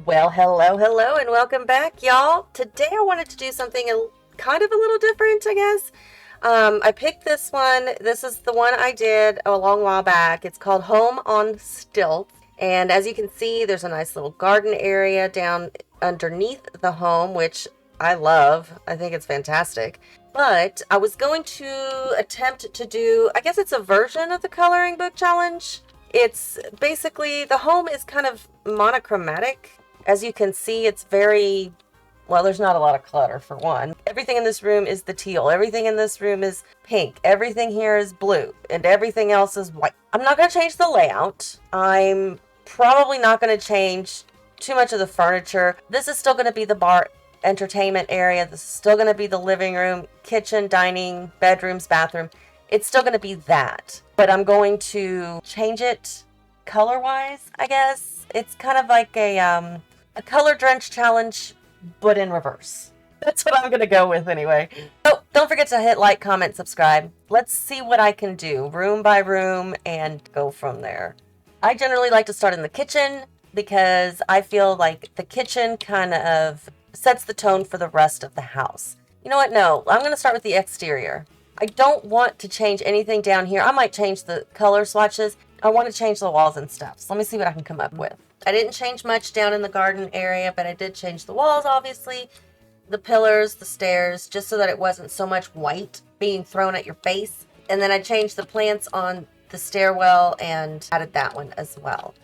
Well, hello, and welcome back, y'all. Today I wanted to do something kind of a little different, I guess. I picked this one. This is the one I did a long while back. It's called Home on Stilts. And as you can see, there's a nice little garden area down underneath the home, which I love. I think it's fantastic. But I was going to attempt to do, I guess it's a version of the coloring book challenge. It's basically, the home is kind of monochromatic. As you can see, it's very, well, there's not a lot of clutter for one. Everything in this room is the teal. Everything in this room is pink. Everything here is blue. And everything else is white. I'm not going to change the layout. I'm probably not going to change too much of the furniture. This is still going to be the bar entertainment area. This is still going to be the living room, kitchen, dining, bedrooms, bathroom. It's still going to be that. But I'm going to change it color-wise, I guess. It's kind of like a color drench challenge, but in reverse. That's what I'm going to go with anyway. Oh, don't forget to hit like, comment, subscribe. Let's see what I can do room by room and go from there. I generally like to start in the kitchen because I feel like the kitchen kind of sets the tone for the rest of the house. You know what? No, I'm going to start with the exterior. I don't want to change anything down here. I might change the color swatches. I want to change the walls and stuff. So let me see what I can come up with. I didn't change much down in the garden area, but I did change the walls, obviously, the pillars, the stairs, just so that it wasn't so much white being thrown at your face. And then I changed the plants on the stairwell and added that one as well.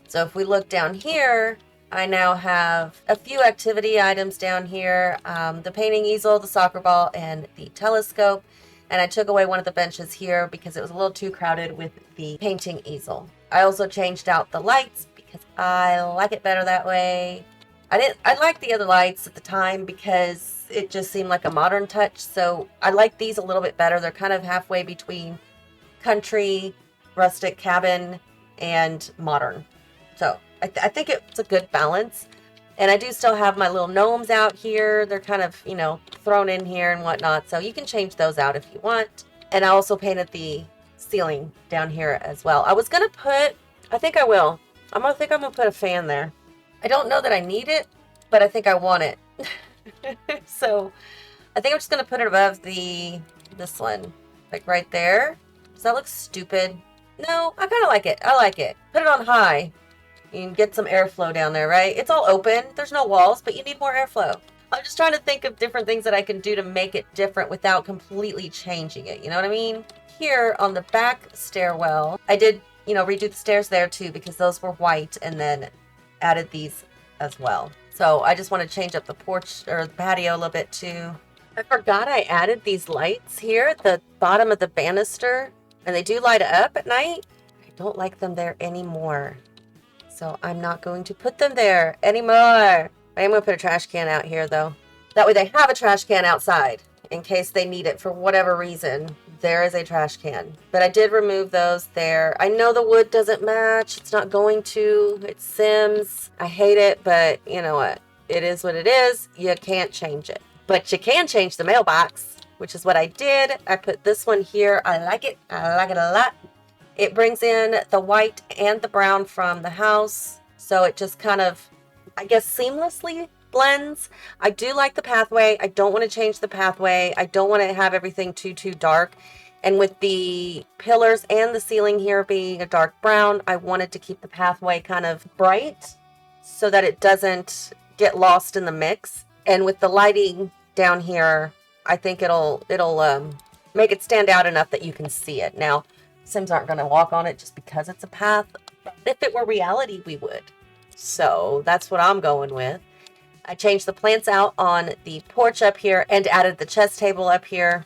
So if we look down here, I now have a few activity items down here, the painting easel, the soccer ball, and the telescope. And I took away one of the benches here because it was a little too crowded with the painting easel. I also changed out the lights because I like it better that way. I liked the other lights at the time because it just seemed like a modern touch. So I like these a little bit better. They're kind of halfway between country, rustic cabin, and modern. So I think it's a good balance. And I do still have my little gnomes out here. They're kind of, thrown in here and whatnot. So you can change those out if you want. And I also painted the ceiling down here as well. I was going to put, I think I will. I'm going to put a fan there. I don't know that I need it, but I think I want it. So I think I'm just going to put it above this one, like right there. Does that look stupid? No, I kind of like it. I like it. Put it on high. You can get some airflow down there, right? It's all open. There's no walls, but you need more airflow. I'm just trying to think of different things that I can do to make it different without completely changing it. You know what I mean? Here on the back stairwell, I did, redo the stairs there too because those were white and then added these as well. So I just want to change up the porch or the patio a little bit too. I forgot I added these lights here at the bottom of the banister and they do light up at night. I don't like them there anymore. So I'm not going to put them there anymore. I am going to put a trash can out here, though. That way they have a trash can outside in case they need it for whatever reason. There is a trash can. But I did remove those there. I know the wood doesn't match. It's not going to. It's Sims. I hate it, but you know what? It is what it is. You can't change it. But you can change the mailbox, which is what I did. I put this one here. I like it. I like it a lot. It brings in the white and the brown from the house. So it just kind of, I guess, seamlessly blends. I do like the pathway. I don't want to change the pathway. I don't want to have everything too dark. And with the pillars and the ceiling here being a dark brown, I wanted to keep the pathway kind of bright so that it doesn't get lost in the mix. And with the lighting down here, I think it'll make it stand out enough that you can see it. Now, Sims aren't going to walk on it just because it's a path. But if it were reality, we would. So that's what I'm going with. I changed the plants out on the porch up here and added the chess table up here.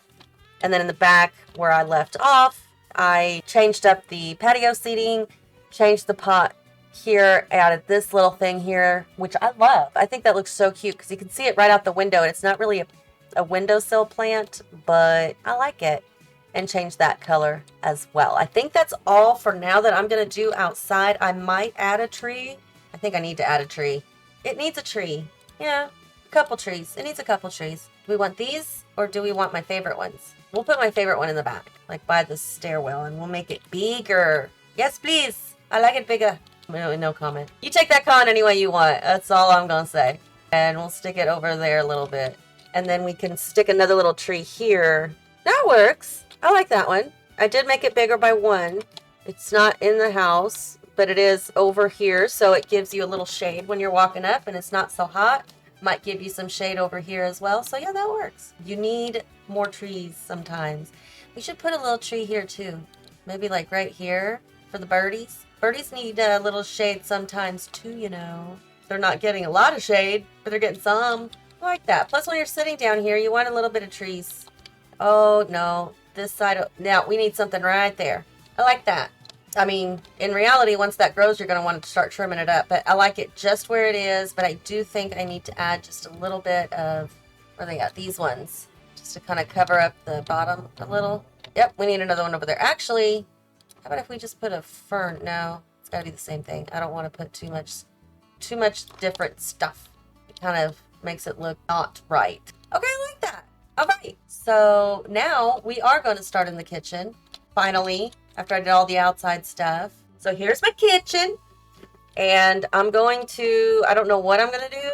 And then in the back where I left off, I changed up the patio seating, changed the pot here, added this little thing here, which I love. I think that looks so cute because you can see it right out the window. And it's not really a windowsill plant, but I like it. And change that color as well. I think that's all for now that I'm going to do outside. I might add a tree. I think I need to add a tree. It needs a tree. Yeah, a couple trees. It needs a couple trees. Do we want these or do we want my favorite ones? We'll put my favorite one in the back, like by the stairwell, and we'll make it bigger. Yes, please. I like it bigger. No comment. You take that con any way you want. That's all I'm gonna say. And we'll stick it over there a little bit. And then we can stick another little tree here. That works. I like that one. I did make it bigger by 1. It's not in the house, but it is over here. So it gives you a little shade when you're walking up and it's not so hot. Might give you some shade over here as well. So yeah, that works. You need more trees sometimes. We should put a little tree here too. Maybe like right here for the birdies. Birdies need a little shade sometimes too, you know. They're not getting a lot of shade, but they're getting some. I like that. Plus, when you're sitting down here, you want a little bit of trees. Oh, no. This side. Now, we need something right there. I like that. I mean, in reality, once that grows, you're going to want to start trimming it up. But I like it just where it is. But I do think I need to add just a little bit of, where are they at? These ones. Just to kind of cover up the bottom a little. Yep, we need another one over there. Actually, how about if we just put a fern? No, it's got to be the same thing. I don't want to put too much different stuff. It kind of makes it look not right. Okay, I like that. All right. So now we are going to start in the kitchen. Finally, after I did all the outside stuff. So here's my kitchen. And I'm going to, I don't know what I'm going to do.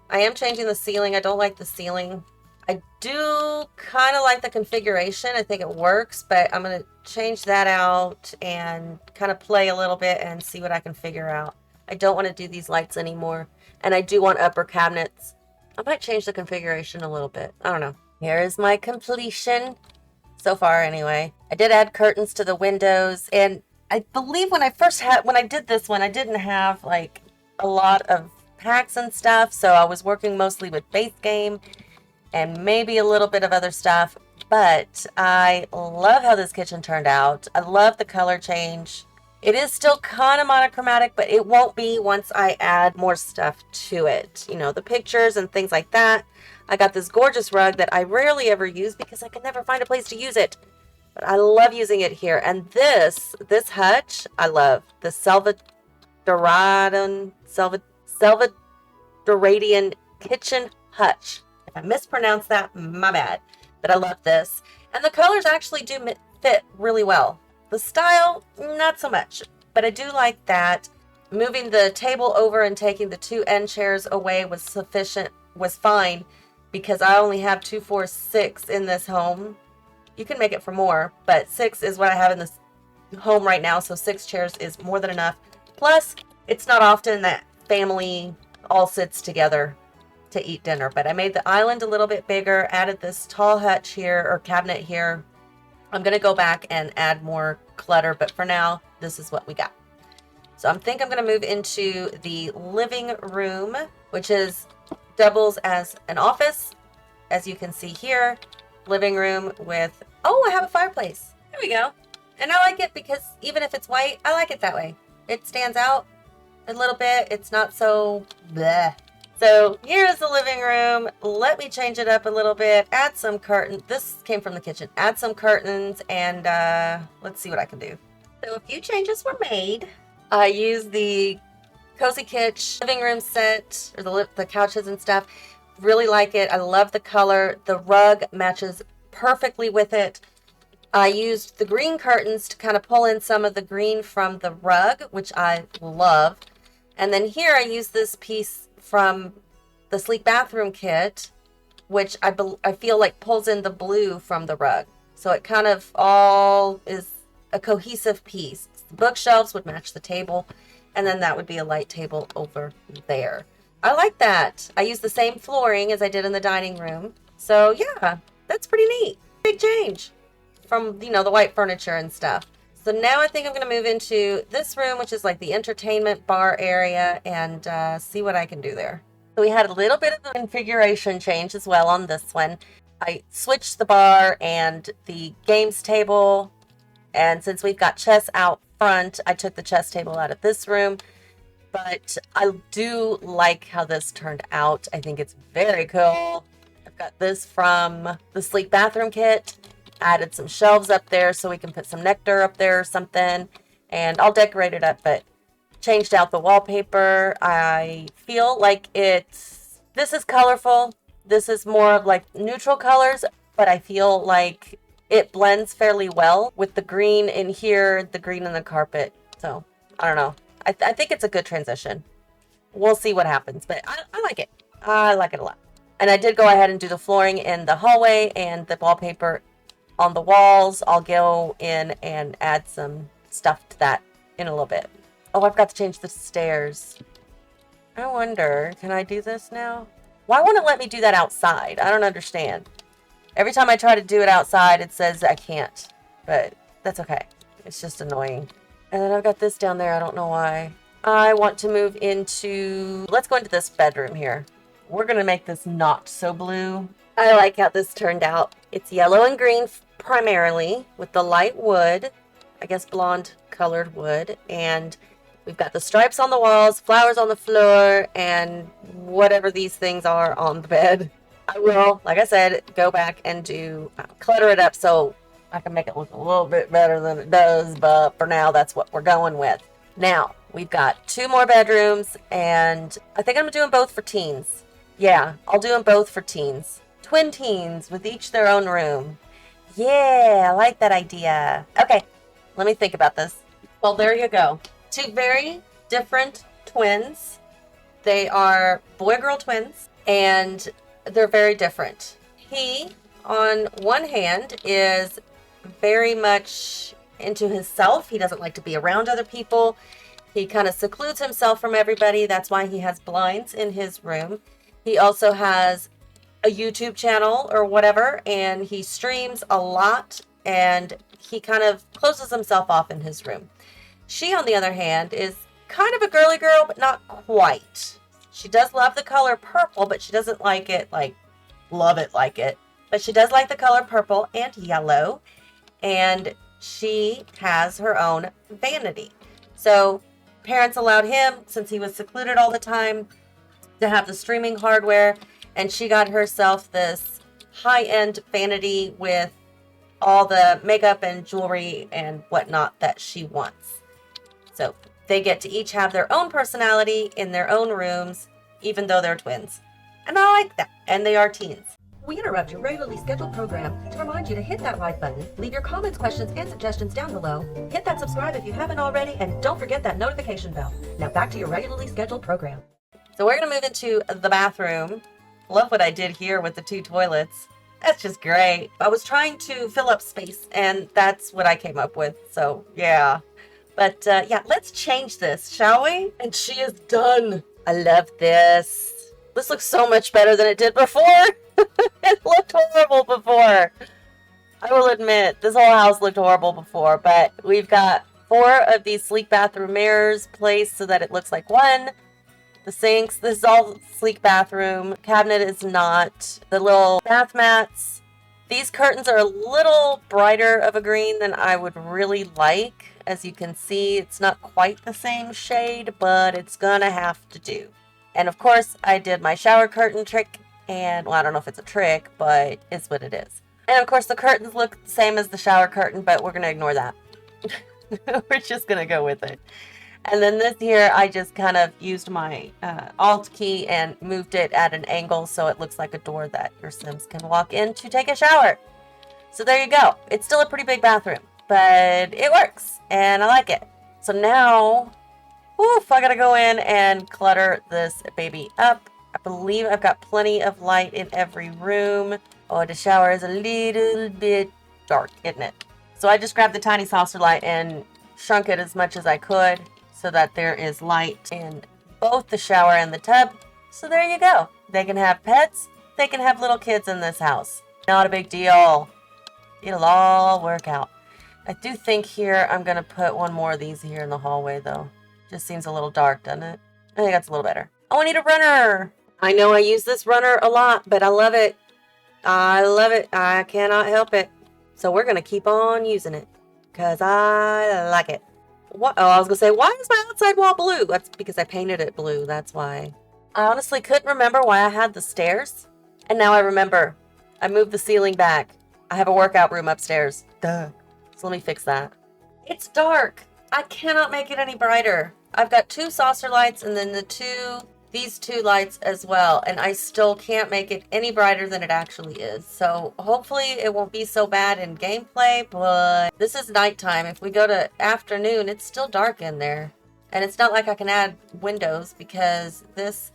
I am changing the ceiling. I don't like the ceiling. I do kind of like the configuration. I think it works, but I'm going to change that out and kind of play a little bit and see what I can figure out. I don't want to do these lights anymore. And I do want upper cabinets. I might change the configuration a little bit. I don't know. Here is my completion. So far, anyway. I did add curtains to the windows. And I believe when I did this one, I didn't have like a lot of packs and stuff. So I was working mostly with base game and maybe a little bit of other stuff. But I love how this kitchen turned out. I love the color change. It is still kind of monochromatic, but it won't be once I add more stuff to it. You know, the pictures and things like that. I got this gorgeous rug that I rarely ever use because I can never find a place to use it. But I love using it here. And this hutch, I love. The Salvadorian kitchen hutch. If I mispronounced that, my bad. But I love this. And the colors actually do fit really well. The style, not so much, but I do like that. Moving the table over and taking the 2 end chairs away was fine, because I only have 2, 4, 6 in this home. You can make it for more, but 6 is what I have in this home right now, so 6 chairs is more than enough. Plus, it's not often that family all sits together to eat dinner, but I made the island a little bit bigger, added this tall hutch here, or cabinet here. I'm going to go back and add more clutter, but for now, this is what we got. So I think I'm going to move into the living room, which doubles as an office. As you can see here, living room with, I have a fireplace. There we go. And I like it because even if it's white, I like it that way. It stands out a little bit. It's not so bleh. So here's the living room. Let me change it up a little bit. Add some curtains. This came from the kitchen. Add some curtains and let's see what I can do. So a few changes were made. I used the Cozy Kitsch living room set, or the couches and stuff. Really like it. I love the color. The rug matches perfectly with it. I used the green curtains to kind of pull in some of the green from the rug, which I love. And then here I used this piece from the sleek bathroom kit, which I feel like pulls in the blue from the rug. So it kind of all is a cohesive piece. The bookshelves would match the table, and then that would be a light table over there. I like that. I use the same flooring as I did in the dining room. So yeah, that's pretty neat. Big change from, the white furniture and stuff. So now I think I'm going to move into this room, which is like the entertainment bar area, and see what I can do there. So we had a little bit of a configuration change as well on this one. I switched the bar and the games table, and since we've got chess out front, I took the chess table out of this room. But I do like how this turned out. I think it's very cool. I've got this from the sleek bathroom kit. Added some shelves up there so we can put some nectar up there or something. And I'll decorate it up, but changed out the wallpaper. I feel like this is colorful. This is more of like neutral colors, but I feel like it blends fairly well with the green in here, the green in the carpet. So I don't know. I think it's a good transition. We'll see what happens, but I like it. I like it a lot. And I did go ahead and do the flooring in the hallway and the wallpaper on the walls. I'll go in and add some stuff to that in a little bit. Oh, I've got to change the stairs. I wonder, can I do this now? Why won't it let me do that outside? I don't understand. Every time I try to do it outside, it says I can't. But that's okay. It's just annoying. And then I've got this down there. I don't know why. I want to move into... Let's go into this bedroom here. We're going to make this not so blue. I like how this turned out. It's yellow and green primarily with the light wood. I guess blonde colored wood. And we've got the stripes on the walls, flowers on the floor, and whatever these things are on the bed. I will, like I said, go back and clutter it up so I can make it look a little bit better than it does. But for now, that's what we're going with. Now, we've got 2 more bedrooms, and I think I'm doing both for teens. Yeah, I'll do them both for teens. Twin teens with each their own room. Yeah, I like that idea. Okay, let me think about this. Well, there you go. 2 very different twins. They are boy-girl twins, and they're very different. He, on one hand, is very much into himself. He doesn't like to be around other people. He kind of secludes himself from everybody. That's why he has blinds in his room. He also has a YouTube channel or whatever, and he streams a lot, and he kind of closes himself off in his room. She, on the other hand, is kind of a girly girl, but not quite. She does love the color purple, but she doesn't like it, love it like it. But she does like the color purple and yellow, and she has her own vanity. So parents allowed him, since he was secluded all the time, to have the streaming hardware, and she got herself this high-end vanity with all the makeup and jewelry and whatnot that she wants. So they get to each have their own personality in their own rooms, even though they're twins. And I like that. And they are teens. We interrupt your regularly scheduled program to remind you to hit that like button, leave your comments, questions, and suggestions down below, hit that subscribe if you haven't already, and don't forget that notification bell. Now back to your regularly scheduled program. So we're going to move into the bathroom. Love what I did here with the 2 toilets. That's just great. I was trying to fill up space, and that's what I came up with. So, yeah. But, yeah, let's change this, shall we? And she is done. I love this. This looks so much better than it did before. It looked horrible before. I will admit, this whole house looked horrible before, but we've got 4 of these sleek bathroom mirrors placed so that it looks like one. The sinks, this is all sleek bathroom. Cabinet is not. The little bath mats. These curtains are a little brighter of a green than I would really like. As you can see, it's not quite the same shade, but it's gonna have to do. And of course, I did my shower curtain trick, and well, I don't know if it's a trick, but it's what it is. And of course, the curtains look the same as the shower curtain, but we're gonna ignore that. We're just gonna go with it. And then this here, I just kind of used my Alt key and moved it at an angle so it looks like a door that your Sims can walk in to take a shower. So there you go. It's still a pretty big bathroom, but it works, and I like it. So now, oof, I gotta go in and clutter this baby up. I believe I've got plenty of light in every room. Oh, the shower is a little bit dark, isn't it? So I just grabbed the tiny saucer light and shrunk it as much as I could, so that there is light in both the shower and the tub. So there you go. They can have pets. They can have little kids in this house. Not a big deal. It'll all work out. I do think here I'm going to put one more of these here in the hallway, though. Just seems a little dark, doesn't it? I think that's a little better. Oh, I need a runner. I know I use this runner a lot, but I love it. I love it. I cannot help it. So we're going to keep on using it because I like it. What? Oh, I was going to say, why is my outside wall blue? That's because I painted it blue. That's why. I honestly couldn't remember why I had the stairs. And now I remember. I moved the ceiling back. I have a workout room upstairs. Duh. So let me fix that. It's dark. I cannot make it any brighter. I've got 2 saucer lights and then these 2 lights as well. And I still can't make it any brighter than it actually is. So hopefully it won't be so bad in gameplay, but this is nighttime. If we go to afternoon, it's still dark in there. And it's not like I can add windows because this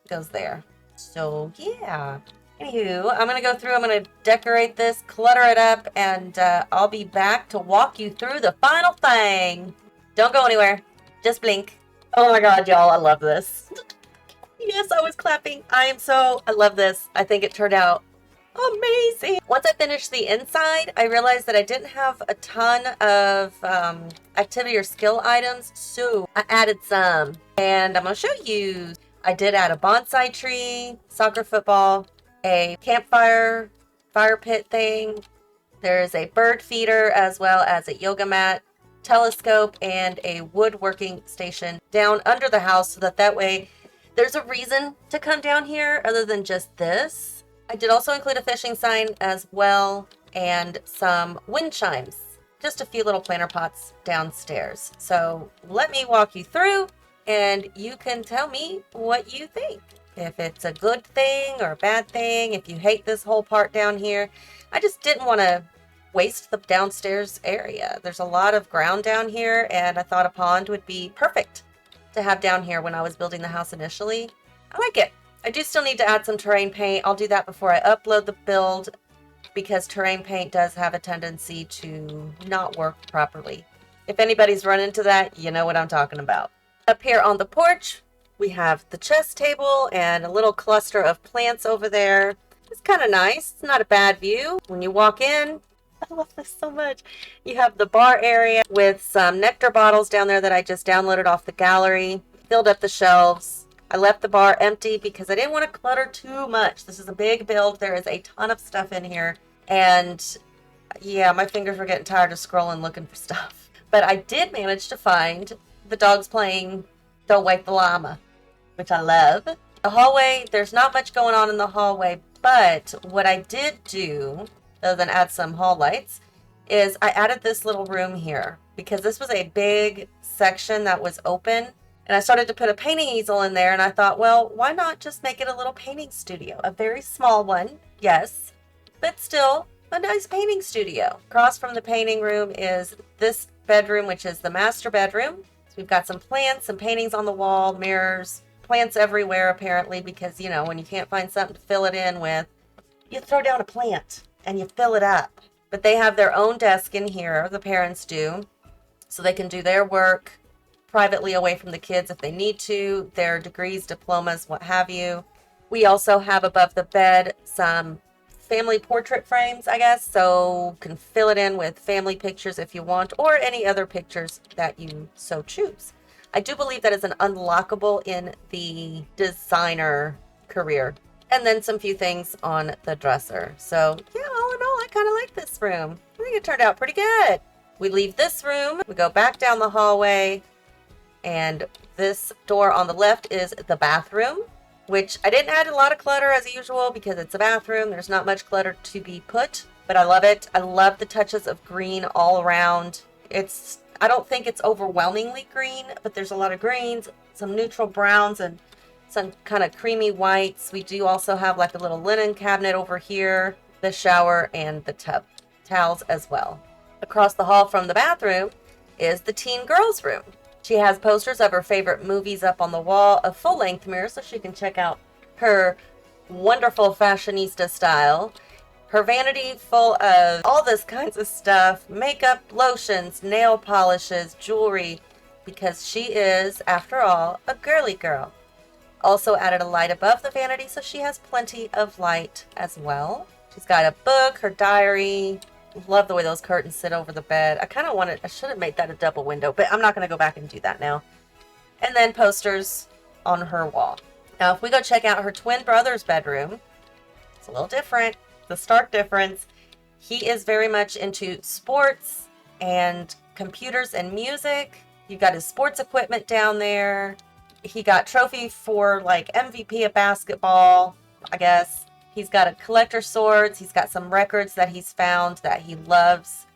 goes there. So yeah. Anywho, I'm going to go through, I'm going to decorate this, clutter it up, and I'll be back to walk you through the final thing. Don't go anywhere. Just blink. Oh my god, y'all, I love this. Yes, I was clapping. I love this. I think it turned out amazing. Once I finished the inside, I realized that I didn't have a ton of activity or skill items, so I added some, and I'm going to show you. I did add a bonsai tree, soccer football, a campfire, fire pit thing. There's a bird feeder as well as a yoga mat, telescope, and a woodworking station down under the house so that way there's a reason to come down here other than just this. I did also include a fishing sign as well and some wind chimes. Just a few little planter pots downstairs. So let me walk you through and you can tell me what you think. If it's a good thing or a bad thing, if you hate this whole part down here. I just didn't want to waste the downstairs area. There's a lot of ground down here and I thought a pond would be perfect to have down here when I was building the house initially. I like it. I do still need to add some terrain paint. I'll do that before I upload the build because terrain paint does have a tendency to not work properly. If anybody's run into that, you know what I'm talking about. Up here on the porch, we have the chess table and a little cluster of plants over there. It's kind of nice. It's not a bad view. When you walk in, I love this so much. You have the bar area with some nectar bottles down there that I just downloaded off the gallery. Filled up the shelves. I left the bar empty because I didn't want to clutter too much. This is a big build. There is a ton of stuff in here. And yeah, my fingers were getting tired of scrolling looking for stuff. But I did manage to find the dogs playing Don't Wake the Llama, which I love. The hallway, there's not much going on in the hallway, but what I did do, other than add some hall lights, is I added this little room here because this was a big section that was open. And I started to put a painting easel in there and I thought, well, why not just make it a little painting studio? A very small one, yes, but still a nice painting studio. Across from the painting room is this bedroom, which is the master bedroom. So we've got some plants, some paintings on the wall, mirrors, plants everywhere apparently because, you know, when you can't find something to fill it in with, you throw down a plant and you fill it up. But they have their own desk in here, the parents do, so they can do their work privately away from the kids if they need to, their degrees, diplomas, what have you. We also have above the bed some family portrait frames, I guess, so can fill it in with family pictures if you want, or any other pictures that you so choose. I do believe that is an unlockable in the designer career. And then some few things on the dresser. So yeah, all in all, I kind of like this room. I think it turned out pretty good. We leave this room, we go back down the hallway, and this door on the left is the bathroom, which I didn't add a lot of clutter as usual because it's a bathroom. There's not much clutter to be put, but I love it. I love the touches of green all around. I don't think it's overwhelmingly green, but there's a lot of greens, some neutral browns, and some kind of creamy whites. We do also have like a little linen cabinet over here, the shower, and the tub towels as well. Across the hall from the bathroom is the teen girls room. She has posters of her favorite movies up on the wall, a full-length mirror so she can check out her wonderful fashionista style. Her vanity full of all this kinds of stuff, makeup, lotions, nail polishes, jewelry, because she is, after all, a girly girl. Also added a light above the vanity so she has plenty of light as well. She's got a book, her diary. Love the way those curtains sit over the bed. I should have made that a double window, but I'm not going to go back and do that now. And then posters on her wall. Now, if we go check out her twin brother's bedroom, it's a little different. The stark difference. He is very much into sports and computers and music. You've got his sports equipment down there. He got trophy for like MVP of basketball, I guess. He's got a collector swords. He's got some records that he's found that he loves.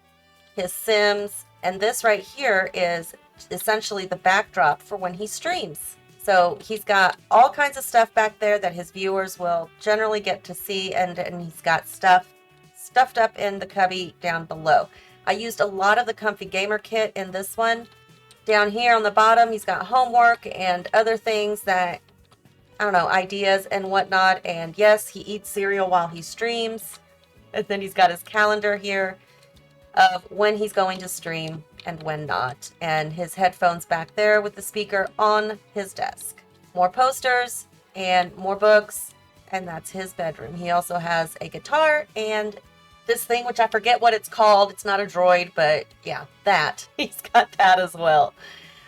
His Sims. And this right here is essentially the backdrop for when he streams. So he's got all kinds of stuff back there that his viewers will generally get to see. And he's got stuff stuffed up in the cubby down below. I used a lot of the Comfy Gamer kit in this one. Down here on the bottom, he's got homework and other things that, I don't know, ideas and whatnot. And yes, he eats cereal while he streams. And then he's got his calendar here of when he's going to stream and when not. And his headphones back there with the speaker on his desk. More posters and more books. And that's his bedroom. He also has a guitar and this thing, which I forget what it's called. It's not a droid, but yeah, that. He's got that as well.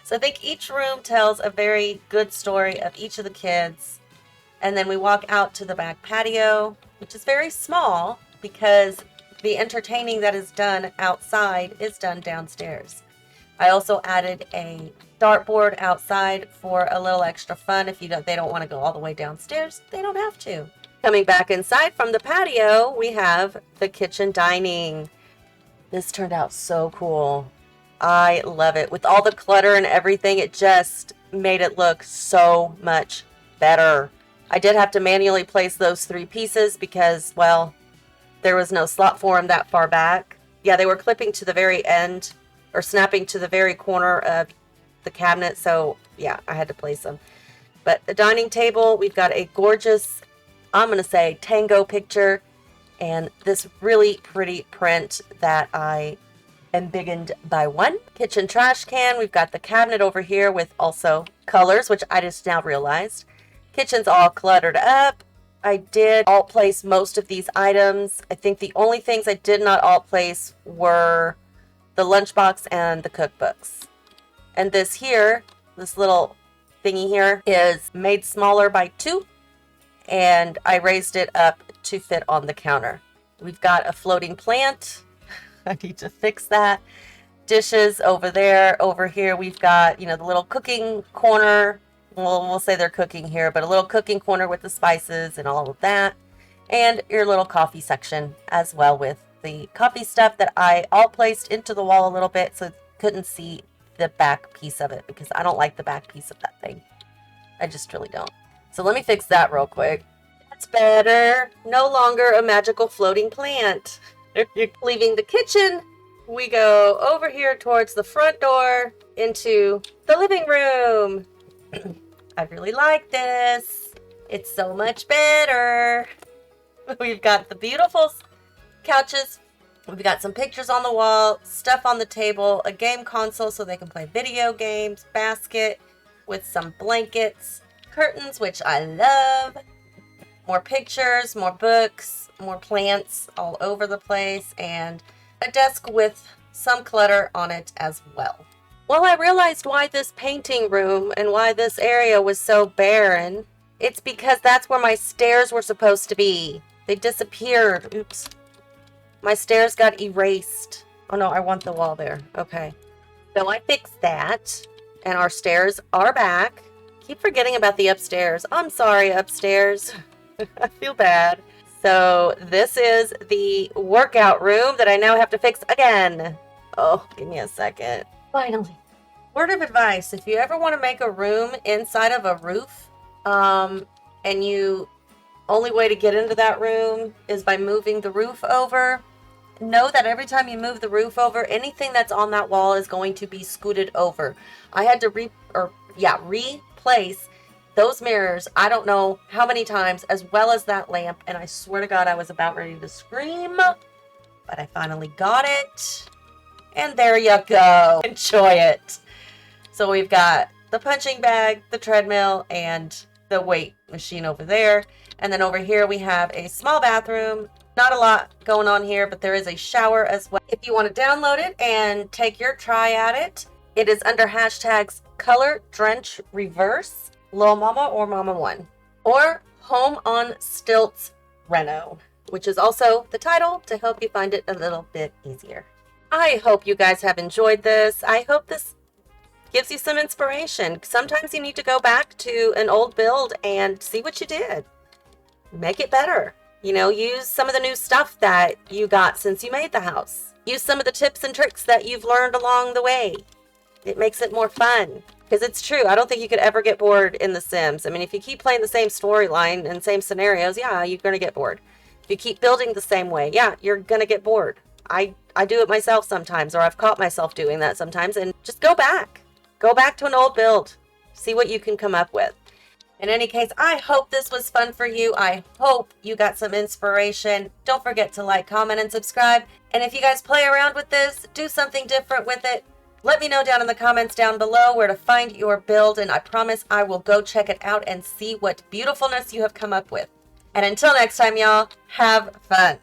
So I think each room tells a very good story of each of the kids. And then we walk out to the back patio, which is very small because the entertaining that is done outside is done downstairs. I also added a dartboard outside for a little extra fun. If they don't want to go all the way downstairs, they don't have to. Coming back inside from the patio, we have the kitchen dining. This turned out so cool. I love it. With all the clutter and everything, it just made it look so much better. I did have to manually place those 3 pieces because, well, there was no slot for them that far back. Yeah, they were clipping to the very end or snapping to the very corner of the cabinet. So yeah, I had to place them. But the dining table, we've got a gorgeous, I'm going to say, tango picture and this really pretty print that I embiggened by 1. Kitchen trash can. We've got the cabinet over here with also colors, which I just now realized. Kitchen's all cluttered up. I did alt place most of these items. I think the only things I did not alt place were the lunchbox and the cookbooks. And this here, this little thingy here, is made smaller by 2. And I raised it up to fit on the counter. We've got a floating plant. I need to fix that. Dishes over there. Over here we've got, the little cooking corner. We'll say they're cooking here, but a little cooking corner with the spices and all of that. And your little coffee section as well with the coffee stuff that I all placed into the wall a little bit so you couldn't see the back piece of it because I don't like the back piece of that thing. I just really don't. So let me fix that real quick. That's better. No longer a magical floating plant. Leaving the kitchen, we go over here towards the front door into the living room. I really like this. It's so much better. We've got the beautiful couches. We've got some pictures on the wall, stuff on the table, a game console so they can play video games, basket with some blankets, curtains, which I love, more pictures, more books, more plants all over the place, and a desk with some clutter on it as well. Well, I realized why this painting room and why this area was so barren. It's because that's where my stairs were supposed to be. They disappeared. Oops. My stairs got erased. Oh no, I want the wall there. Okay. So I fixed that. And our stairs are back. Keep forgetting about the upstairs. I'm sorry, upstairs. I feel bad. So this is the workout room that I now have to fix again. Oh, give me a second. Finally. Word of advice, if you ever want to make a room inside of a roof, and you only way to get into that room is by moving the roof over, know that every time you move the roof over, anything that's on that wall is going to be scooted over. I had to replace those mirrors, I don't know how many times, as well as that lamp, and I swear to God I was about ready to scream, but I finally got it. And there you go. Enjoy it. So we've got the punching bag, the treadmill, and the weight machine over there. And then over here we have a small bathroom. Not a lot going on here, but there is a shower as well. If you want to download it and take your try at it, it is under hashtags color drench reverse, lilmomma or Momma-One, or Home on Stilts Reno, which is also the title to help you find it a little bit easier. I hope you guys have enjoyed this. I hope this gives you some inspiration. Sometimes you need to go back to an old build and see what you did. Make it better. Use some of the new stuff that you got since you made the house. Use some of the tips and tricks that you've learned along the way. It makes it more fun. Because it's true, I don't think you could ever get bored in The Sims. I mean, if you keep playing the same storyline and same scenarios, yeah, you're going to get bored. If you keep building the same way, yeah, you're going to get bored. I do it myself sometimes, or I've caught myself doing that sometimes, and just go back. Go back to an old build. See what you can come up with. In any case, I hope this was fun for you. I hope you got some inspiration. Don't forget to like, comment, and subscribe. And if you guys play around with this, do something different with it, let me know down in the comments down below where to find your build, and I promise I will go check it out and see what beautifulness you have come up with. And until next time, y'all, have fun.